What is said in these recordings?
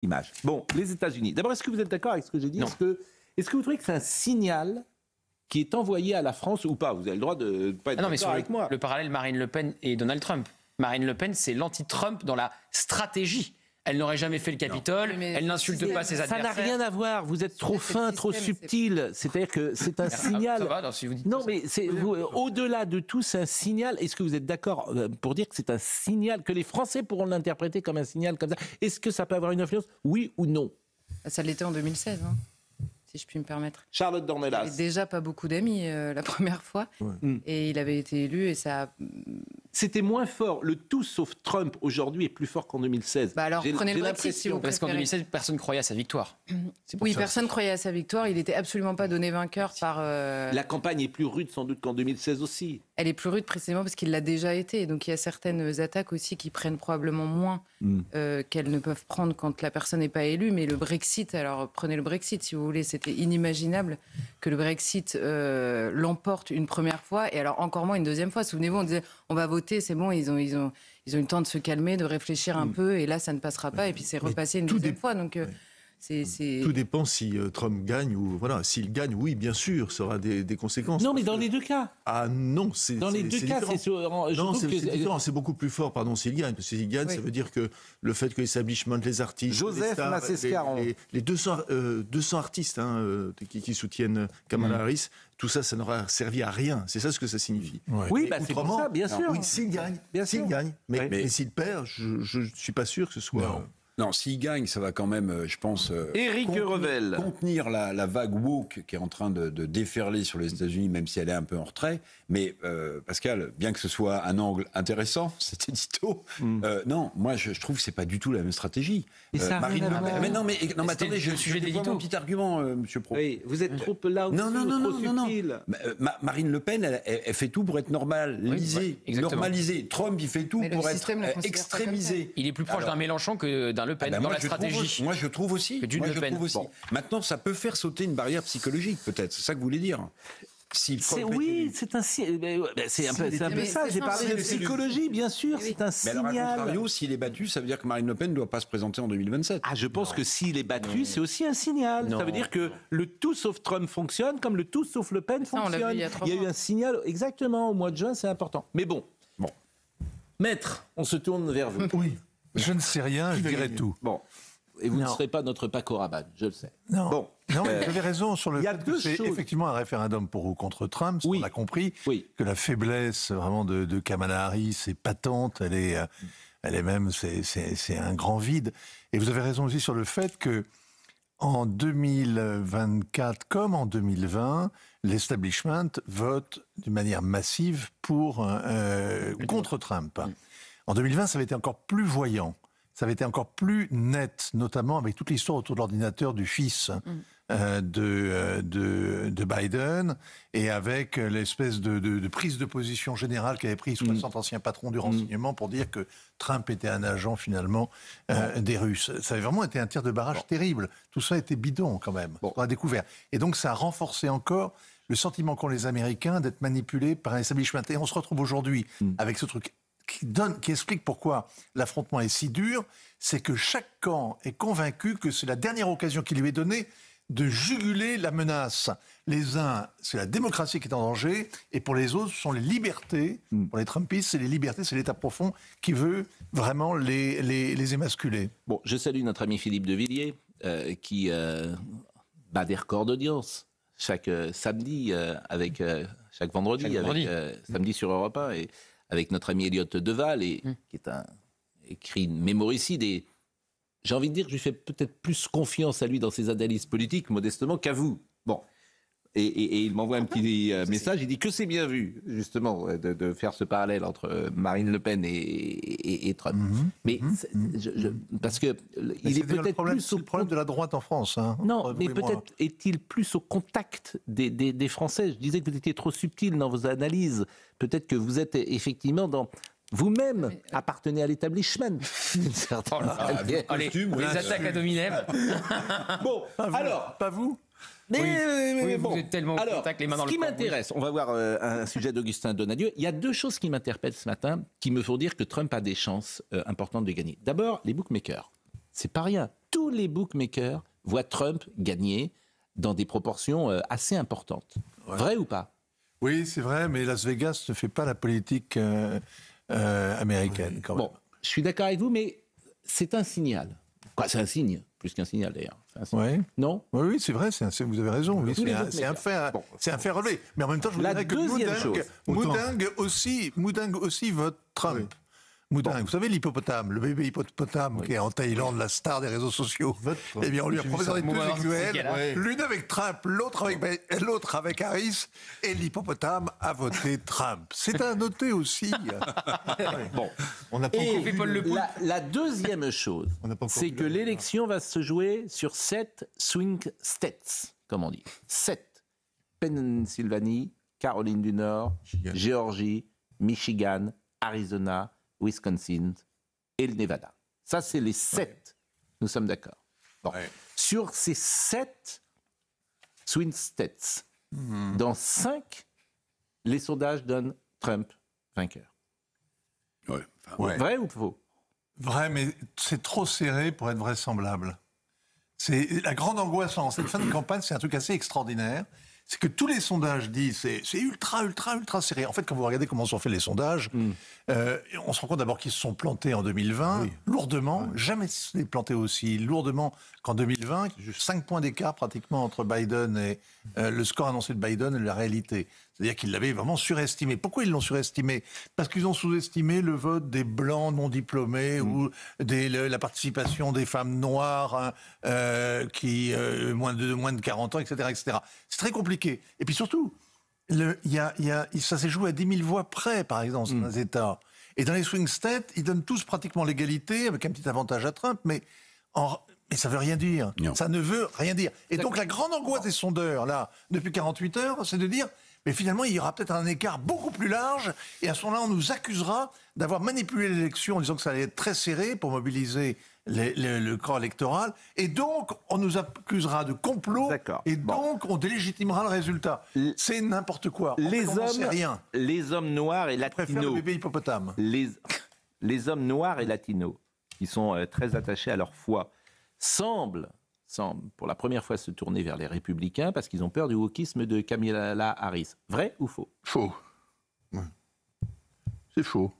image. Bon, les États-Unis. D'abord, est-ce que vous êtes d'accord avec ce que j'ai dit ? Est-ce que vous trouvez que c'est un signal qui est envoyé à la France ou pas ? Vous avez le droit de ne pas être d'accord avec moi. Le parallèle Marine Le Pen et Donald Trump. Marine Le Pen, c'est l'anti-Trump dans la stratégie. Elle n'aurait jamais fait le Capitole, elle n'insulte pas ses adversaires. Ça n'a rien à voir, vous êtes trop fin, trop subtil. C'est-à-dire que c'est un signal. Ça va, si vous dites non, mais au-delà de tout, c'est un signal. Est-ce que vous êtes d'accord pour dire que c'est un signal, que les Français pourront l'interpréter comme un signal comme ça ? Est-ce que ça peut avoir une influence ? Oui ou non ? Ça l'était en 2016, si je puis me permettre. Charlotte Dornelas. Il n'avait déjà pas beaucoup d'amis la première fois. Et il avait été élu et ça... C'était moins fort. Le tout sauf Trump aujourd'hui est plus fort qu'en 2016. Alors prenez le Brexit si vous préférez. Parce qu'en 2016, personne ne croyait à sa victoire. Oui, personne ne croyait à sa victoire. Il n'était absolument pas donné vainqueur par... La campagne est plus rude sans doute qu'en 2016 aussi. Elle est plus rude précisément parce qu'il l'a déjà été. Donc il y a certaines attaques aussi qui prennent probablement moins qu'elles ne peuvent prendre quand la personne n'est pas élue. Mais le Brexit, alors prenez le Brexit si vous voulez, c'était inimaginable que le Brexit l'emporte une première fois et alors encore moins une deuxième fois. Souvenez-vous, on disait on va voter, c'est bon, ils ont eu le temps de se calmer, de réfléchir un peu et là ça ne passera pas et puis c'est repassé une deuxième fois. Donc tout dépend si Trump gagne ou voilà. S'il gagne, oui, bien sûr, ça aura des conséquences. Non, mais dans les deux cas. Ah non, c'est dans les deux cas, c'est différent. C'est beaucoup plus fort, pardon, s'il gagne, parce que s'il gagne, ça veut dire que le fait que l'establishment, les artistes, Joseph Massescaron, les 200 artistes qui soutiennent Kamala Harris, tout ça, ça n'aura servi à rien. C'est ça ce que ça signifie. Ouais. Oui, c'est pour ça, bien sûr. Oui, s'il gagne, mais s'il perd, je ne suis pas sûr que ce soit. Non, s'il gagne, ça va quand même, je pense, contenir la vague woke qui est en train de déferler sur les États-Unis, même si elle est un peu en retrait. Mais Pascal, bien que ce soit un angle intéressant, cet édito, non, moi je trouve que c'est pas du tout la même stratégie. Marine Le Pen. Mais non, mais attendez, je déploie mon petit argument, Monsieur Pro. Oui, vous êtes trop là aussi, trop subtil. Marine Le Pen, elle fait tout pour être normalisée. Trump, il fait tout pour être extrémisé. Il est plus proche d'un Mélenchon que d'un Le Pen dans la stratégie. Moi, je trouve aussi. Bon. Maintenant, ça peut faire sauter une barrière psychologique, peut-être. C'est ça que vous voulez dire. C'est un peu ça. J'ai parlé de psychologie, bien sûr. C'est un signal. Mais alors, à contrario, s'il est battu, ça veut dire que Marine Le Pen ne doit pas se présenter en 2027. Je pense que s'il est battu, c'est aussi un signal. Ça veut dire que le tout sauf Trump fonctionne, comme le tout sauf Le Pen fonctionne. Il y a eu un signal, exactement, au mois de juin, c'est important. Mais bon. Maître, on se tourne vers vous. Oui. Je ne sais rien, je dirais tout. Bon. Et vous ne serez pas notre Paco Rabanne, je le sais. Non, vous avez raison sur le fait que c'est effectivement un référendum pour ou contre Trump. On a compris que la faiblesse vraiment de Kamala Harris est patente. Elle est même, c'est un grand vide. Et vous avez raison aussi sur le fait que en 2024 comme en 2020, l'establishment vote d'une manière massive contre Trump. En 2020, ça avait été encore plus voyant. Ça avait été encore plus net, notamment avec toute l'histoire autour de l'ordinateur du fils de Biden et avec l'espèce de prise de position générale qu'avaient pris 60 anciens patrons du renseignement pour dire que Trump était un agent finalement des Russes. Ça avait vraiment été un tir de barrage terrible. Tout ça était bidon quand même, on a découvert. Et donc ça a renforcé encore le sentiment qu'ont les Américains d'être manipulés par un establishment. Et on se retrouve aujourd'hui avec ce truc qui explique pourquoi l'affrontement est si dur, c'est que chaque camp est convaincu que c'est la dernière occasion qui lui est donnée de juguler la menace. Les uns, c'est la démocratie qui est en danger, et pour les autres, ce sont les libertés. Pour les Trumpistes, c'est les libertés, c'est l'État profond qui veut vraiment les émasculer. Bon, je salue notre ami Philippe de Villiers, qui bat des records d'audience chaque samedi, chaque vendredi, samedi sur Europe 1, et avec notre ami Elliott Deval, qui est écrit une mémoricide. Et j'ai envie de dire que je lui fais peut-être plus confiance à lui dans ses analyses politiques, modestement, qu'à vous. Bon. Et il m'envoie un petit message, il dit que c'est bien vu, justement, de faire ce parallèle entre Marine Le Pen et Trump. Mais parce que il est peut-être plus le problème de la droite en France. Non, mais peut-être est-il plus au contact des Français. Je disais que vous étiez trop subtil dans vos analyses. Peut-être que vous êtes effectivement dans... Vous-même appartenez à l'établissement. Les attaques à dominem. Bon, alors... Pas vous ? Mais bon. Vous êtes tellement au contact, les mains dans le Ce qui m'intéresse, on va voir un sujet d'Augustin Donadieu. Il y a deux choses qui m'interpellent ce matin, qui me font dire que Trump a des chances importantes de gagner. D'abord, les bookmakers. C'est pas rien. tous les bookmakers voient Trump gagner dans des proportions assez importantes. Ouais. Vrai ou pas? Oui, c'est vrai, mais Las Vegas ne fait pas la politique américaine, quand même. Bon, je suis d'accord avec vous, mais c'est un signal. Quoi, c'est un signe, plus qu'un signal d'ailleurs. Oui. Non? Oui, c'est vrai, vous avez raison. Oui, c'est un fait, bon. C'est un fait relevé. Mais en même temps, je vous dirais que Moudingue aussi vote Trump. Oui. Moudingue, bon. Vous savez l'hippopotame, le bébé hippopotame qui est en Thaïlande, la star des réseaux sociaux. Eh bien, on lui a proposé deux écuelles, l'une avec Trump, l'autre avec Harris, et l'hippopotame a voté Trump. C'est à noter aussi. Bon, on n'a pas la deuxième chose, c'est que l'élection va se jouer sur 7 swing states, comme on dit. 7. Pennsylvanie, Caroline du Nord, Géorgie, Michigan, Arizona, Wisconsin et le Nevada. Ça, c'est les 7. Ouais. Nous sommes d'accord. Bon. Ouais. Sur ces 7 swing states, dans 5, les sondages donnent Trump vainqueur. Ouais. Vrai ou faux? Vrai, mais c'est trop serré pour être vraisemblable. C'est la grande angoisse en cette fin de campagne, c'est un truc assez extraordinaire. C'est que tous les sondages disent c'est ultra serré. En fait, quand vous regardez comment sont faits les sondages, on se rend compte d'abord qu'ils se sont plantés en 2020, lourdement. Jamais ils se sont plantés aussi lourdement qu'en 2020. 5 points d'écart pratiquement entre Biden et le score annoncé de Biden et la réalité. C'est-à-dire qu'ils l'avaient vraiment surestimé. Pourquoi ils l'ont surestimé? Parce qu'ils ont sous-estimé le vote des blancs non diplômés ou la participation des femmes noires qui moins de 40 ans, etc. etc. C'est très compliqué. Et puis surtout, ça s'est joué à 10 000 voix près, par exemple, dans les États. Et dans les swing states, ils donnent tous pratiquement l'égalité, avec un petit avantage à Trump, mais ça ne veut rien dire. Non. Ça ne veut rien dire. Et donc la grande angoisse des sondeurs, là, depuis 48 heures, c'est de dire... Mais finalement, il y aura peut-être un écart beaucoup plus large, et à ce moment-là, on nous accusera d'avoir manipulé l'élection en disant que ça allait être très serré pour mobiliser le corps électoral, et donc on nous accusera de complot, et donc on délégitimera le résultat. C'est n'importe quoi. Les hommes noirs et latinos. Je préfère le bébé hippopotame. Les hommes noirs et latinos, qui sont très attachés à leur foi, semblent pour la première fois se tourner vers les républicains parce qu'ils ont peur du wokisme de Kamala Harris. Vrai ou faux? Faux. Ouais. C'est faux.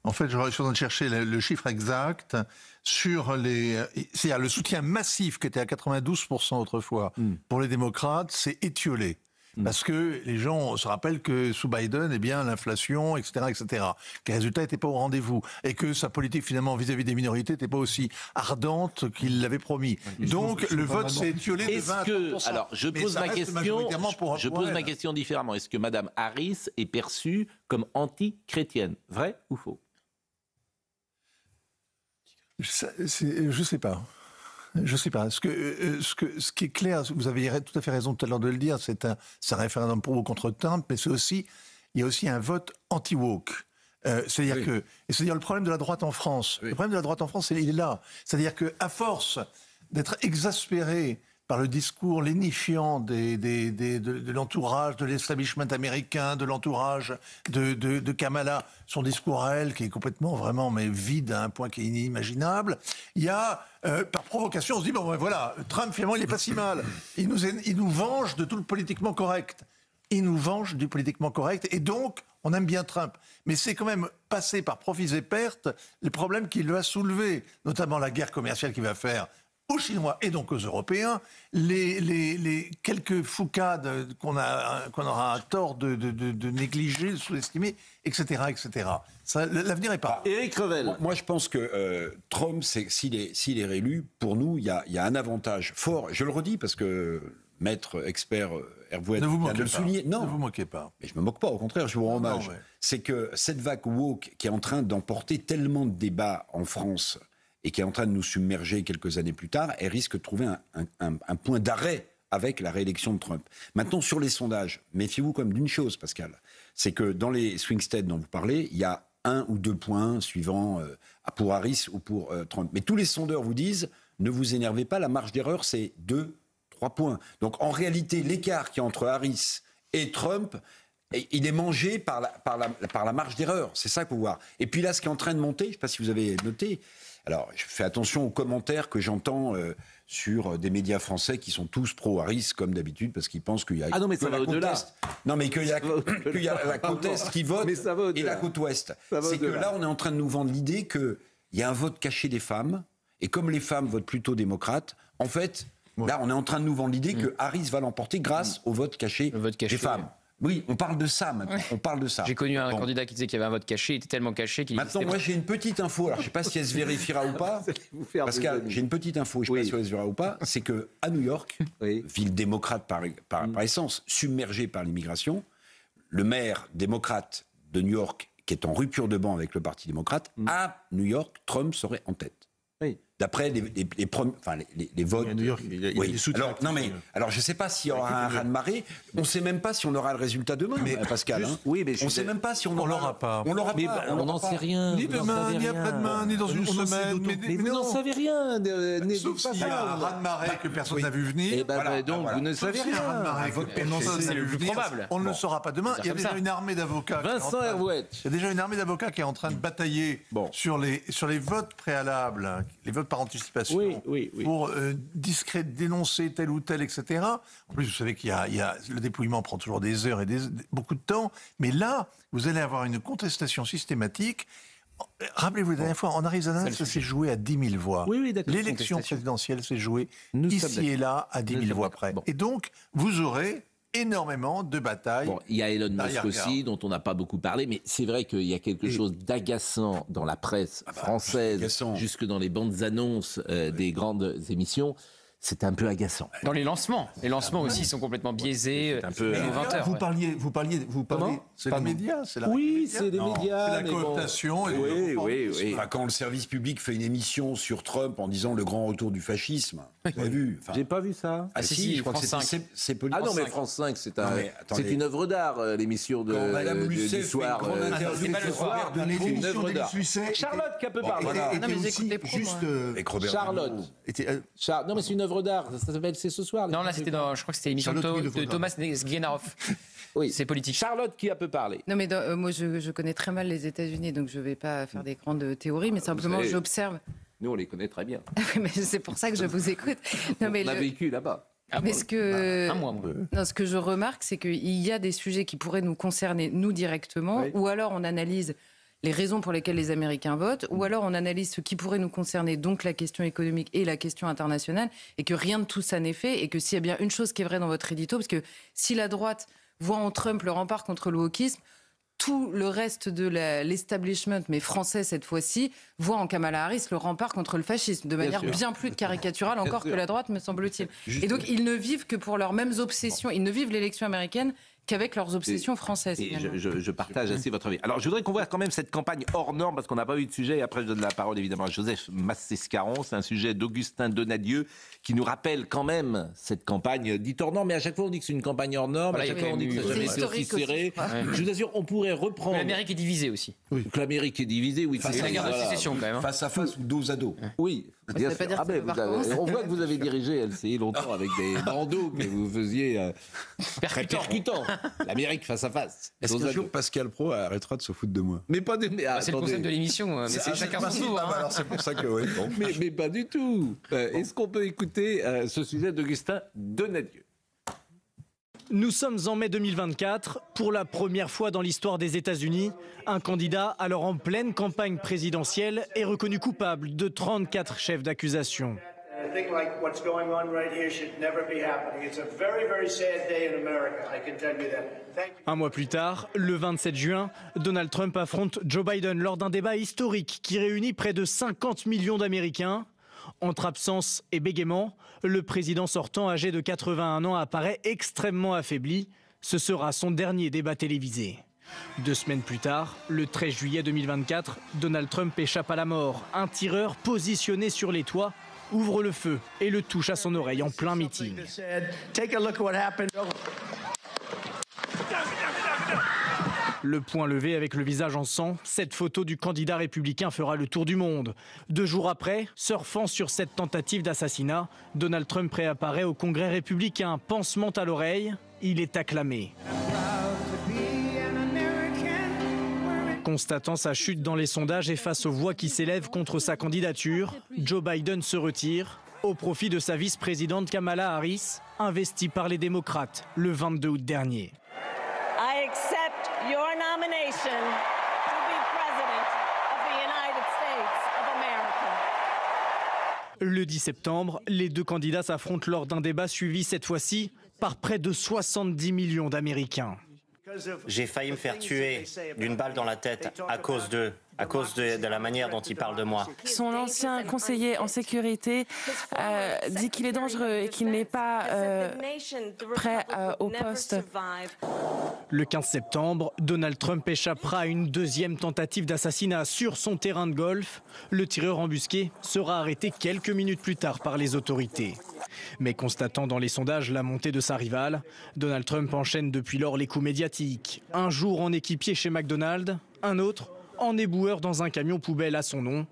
En fait, je suis en train de chercher le chiffre exact sur c'est-à-dire le soutien massif qui était à 92% autrefois pour les démocrates, c'est étiolé. Parce que les gens se rappellent que sous Biden, eh bien, l'inflation, etc., que les résultats n'étaient pas au rendez-vous et que sa politique, finalement, vis-à-vis des minorités, n'était pas aussi ardente qu'il l'avait promis. Donc, le vote s'est étiolé de 20 à 30%. Alors, je pose ma question différemment. Est-ce que Mme Harris est perçue comme anti-chrétienne? Vrai ou faux? Je ne sais pas. Je ne sais pas. Ce qui est clair, vous avez tout à fait raison tout à l'heure de le dire, c'est un référendum pour ou contre Trump, mais il y a aussi un vote anti-woke. C'est-à-dire le problème de la droite en France. Oui. Le problème de la droite en France, il est là. C'est-à-dire qu'à force d'être exaspéré par le discours lénifiant de l'entourage, de l'establishment américain, de l'entourage de Kamala, son discours à elle qui est complètement vraiment vide à un point qui est inimaginable. Il y a, par provocation, on se dit, bon ben voilà, Trump finalement il n'est pas si mal. Il nous venge de tout le politiquement correct. Il nous venge du politiquement correct et donc on aime bien Trump. Mais c'est quand même passé par profits et pertes les problèmes qu'il va soulever, notamment la guerre commerciale qu'il va faire aux Chinois et donc aux Européens, les quelques foucades qu'on aura tort de négliger, de sous-estimer, etc. L'avenir est pas. Éric Revel. Moi, je pense que Trump, s'il est réélu, pour nous, il y a un avantage fort. Je le redis parce que maître expert Hervouet vient de le souligner. Non, ne vous moquez pas. Mais je me moque pas, au contraire, je vous rends hommage. C'est que cette vague woke qui est en train d'emporter tellement de débats en France et qui est en train de nous submerger quelques années plus tard, elle risque de trouver un point d'arrêt avec la réélection de Trump. Maintenant, sur les sondages, méfiez-vous comme d'une chose, Pascal, c'est que dans les swing states dont vous parlez, il y a 1 ou 2 points suivant pour Harris ou pour Trump. Mais tous les sondeurs vous disent, ne vous énervez pas, la marge d'erreur, c'est 2-3 points. Donc en réalité, l'écart qui est entre Harris et Trump, il est mangé par la marge d'erreur. C'est ça qu'il faut voir. Et puis là, ce qui est en train de monter, je ne sais pas si vous avez noté, Alors, je fais attention aux commentaires que j'entends sur des médias français qui sont tous pro-Harris, comme d'habitude, parce qu'ils pensent qu'il y a non, mais ça va au-delà. Non, mais qu'il y a la côte Est qui vote et la côte Ouest. C'est que là, on est en train de nous vendre l'idée qu'il y a un vote caché des femmes, et comme les femmes votent plutôt démocrate, en fait, là, on est en train de nous vendre l'idée que Harris va l'emporter grâce au vote caché des femmes. Oui, on parle de ça maintenant. On parle de ça. J'ai connu un candidat qui disait qu'il y avait un vote caché, il était tellement caché qu'il... Maintenant, moi j'ai une petite info, alors je ne sais pas si elle se vérifiera ou pas, Pascal, j'ai une petite info, je ne sais pas si elle se vérifiera ou pas, c'est qu'à New York, ville démocrate par essence, submergée par l'immigration, le maire démocrate de New York, qui est en rupture de banc avec le Parti démocrate, à New York, Trump serait en tête. Oui. D'après les votes. À New York, il y a des soutiens. Alors, je ne sais pas s'il y aura un raz-de-marée. On ne sait même pas si on aura le résultat demain, Pascal. On ne sait même pas si on l'aura pas. On l'aura pas. On n'en sait rien. Ni demain, ni après-demain, ni dans une semaine. Mais vous n'en savez rien. Sauf s'il y a un raz-de-marée que personne n'a vu venir. Et donc, vous ne savez rien. C'est le plus probable. On ne le saura pas demain. Il y a déjà une armée d'avocats. Vincent Herouet. Il y a déjà une armée d'avocats qui est en train de batailler sur les votes préalables, les votes par anticipation, pour dénoncer tel ou tel, etc. En plus, vous savez qu'il y a le dépouillement prend toujours des heures et beaucoup de temps, mais là, vous allez avoir une contestation systématique. Rappelez-vous, la dernière fois, en Arizona, ça s'est joué à 10 000 voix. L'élection présidentielle s'est jouée ici et là à 10 000 voix près. Et donc, vous aurez énormément de batailles. Il y a Elon Musk aussi, dont on n'a pas beaucoup parlé, mais c'est vrai qu'il y a quelque chose d'agaçant dans la presse française, jusque dans les bandes annonces des grandes émissions. C'est un peu agaçant. Dans les lancements aussi sont complètement biaisés. C'est un peu. Vous parliez. C'est les médias, c'est la c'est les médias. C'est la cooptation. Oui. Enfin, quand le service public fait une émission sur Trump en disant le grand retour du fascisme, vous avez vu. J'ai pas vu ça. Ah si, je crois que c'est politique. Ah non, mais France 5, c'est une œuvre d'art, l'émission de Madame Lucet du soir. Fait une grande interview c'est pas le soir. C'est une œuvre d'art. Charlotte qui a peu parlé. Non, mais écoutez, Charlotte. Non, mais c'est une œuvre d'art. Ça s'appelle C'est ce soir. Non, là, c'était je crois que c'était l'émission de Thomas Guénaroff. Oui, c'est politique. Charlotte qui a peu parlé. Non, mais moi, je connais très mal les États-Unis, donc je ne vais pas faire des grandes théories, mais simplement, j'observe. Nous, on les connaît très bien. Mais c'est pour ça que je vous écoute. Non, mais on a vécu là-bas. Mais ce que je remarque, c'est qu'il y a des sujets qui pourraient nous concerner, nous, directement, ou alors on analyse les raisons pour lesquelles les Américains votent, ou alors on analyse ce qui pourrait nous concerner, donc la question économique et la question internationale, et que rien de tout ça n'est fait, et que s'il y a bien une chose qui est vraie dans votre édito, parce que si la droite voit en Trump le rempart contre le wokisme, tout le reste de l'establishment, mais français cette fois-ci, voit en Kamala Harris le rempart contre le fascisme, de manière bien plus caricaturale encore que la droite, me semble-t-il. Et donc ils ne vivent que pour leurs mêmes obsessions, ils ne vivent l'élection américaine qu'avec leurs obsessions françaises. Et je partage assez votre avis. Alors, je voudrais qu'on voit quand même cette campagne hors norme, parce qu'on n'a pas eu de sujet, et après je donne la parole évidemment à Joseph Massescaron. C'est un sujet d'Augustin Donadieu qui nous rappelle quand même cette campagne dite hors norme, mais à chaque fois on dit que c'est une campagne hors norme, à chaque fois on dit que ça n'a jamais été aussi serré. Je vous assure, on pourrait reprendre... L'Amérique est divisée aussi. Que l'Amérique est divisée, oui. C'est la guerre de sécession quand même. Face à face ou dos à dos. Oui. Bien sûr. On voit que vous avez dirigé LCI longtemps avec des bandeaux que vous faisiez très percutants. L'Amérique face à face. Est-ce qu'un jour Pascal Praud arrêtera de se foutre de moi? Mais pas de. C'est le concept de l'émission. Mais c'est chacun son tour. Alors c'est pour ça que oui. Bon. Mais pas du tout. Est-ce qu'on peut écouter ce sujet d'Augustin Donadieu? Nous sommes en mai 2024. Pour la première fois dans l'histoire des États-Unis, un candidat, alors en pleine campagne présidentielle, est reconnu coupable de 34 chefs d'accusation. Un mois plus tard, le 27 juin, Donald Trump affronte Joe Biden lors d'un débat historique qui réunit près de 50 millions d'Américains. Entre absence et bégaiement, le président sortant âgé de 81 ans apparaît extrêmement affaibli. Ce sera son dernier débat télévisé. 2 semaines plus tard, le 13 juillet 2024, Donald Trump échappe à la mort. Un tireur positionné sur les toits ouvre le feu et le touche à son oreille en plein meeting. Le poing levé avec le visage en sang, cette photo du candidat républicain fera le tour du monde. 2 jours après, surfant sur cette tentative d'assassinat, Donald Trump réapparaît au Congrès républicain, pansement à l'oreille, il est acclamé. Constatant sa chute dans les sondages et face aux voix qui s'élèvent contre sa candidature, Joe Biden se retire au profit de sa vice-présidente Kamala Harris, investie par les démocrates le 22 août dernier. I accept your nomination to be president of the United States of America. Le 10 septembre, les deux candidats s'affrontent lors d'un débat suivi cette fois-ci par près de 70 millions d'Américains. J'ai failli me faire tuer d'une balle dans la tête à cause de la manière dont il parle de moi. Son ancien conseiller en sécurité dit qu'il est dangereux et qu'il n'est pas prêt au poste. Le 15 septembre, Donald Trump échappera à une deuxième tentative d'assassinat sur son terrain de golf. Le tireur embusqué sera arrêté quelques minutes plus tard par les autorités. Mais constatant dans les sondages la montée de sa rivale, Donald Trump enchaîne depuis lors les coups médiatiques. Un jour en équipier chez McDonald's, un autre en éboueur dans un camion poubelle à son nom.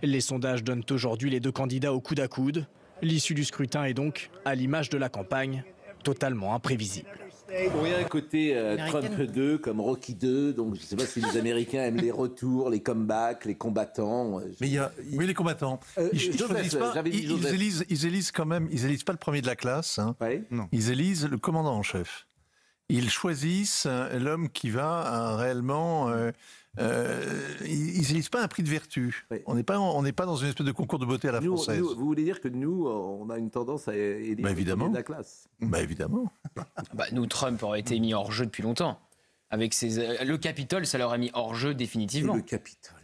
Les sondages donnent aujourd'hui les deux candidats au coude à coude. L'issue du scrutin est donc, à l'image de la campagne, totalement imprévisible. Il y a un côté Trump 2 comme Rocky 2, donc je ne sais pas si les Américains aiment les retours, les comebacks, les combattants. Mais il y a, oui, les combattants. Ils élisent quand même, ils élisent pas le premier de la classe. Hein. Ouais. Non. Ils élisent le commandant en chef. Ils choisissent l'homme qui va réellement. Ils élisent pas un prix de vertu. Oui. On n'est pas dans une espèce de concours de beauté à la française. Vous voulez dire que nous, on a une tendance à élire le premier de la classe. Évidemment. Nous, Trump aurait été mis hors jeu depuis longtemps. Avec le Capitole, ça l'aurait mis hors jeu définitivement. Le Capitole.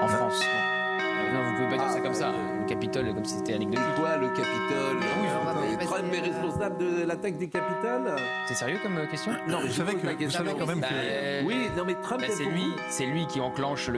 En France. Non, vous pouvez pas dire ça comme ça. Le Capitole, comme si c'était anecdotique. Quoi, le Capitole Trump est responsable de l'attaque du Capitole. C'est sérieux comme question? Non, vous savez quand même que... Oui, non mais Trump... c'est lui qui enclenche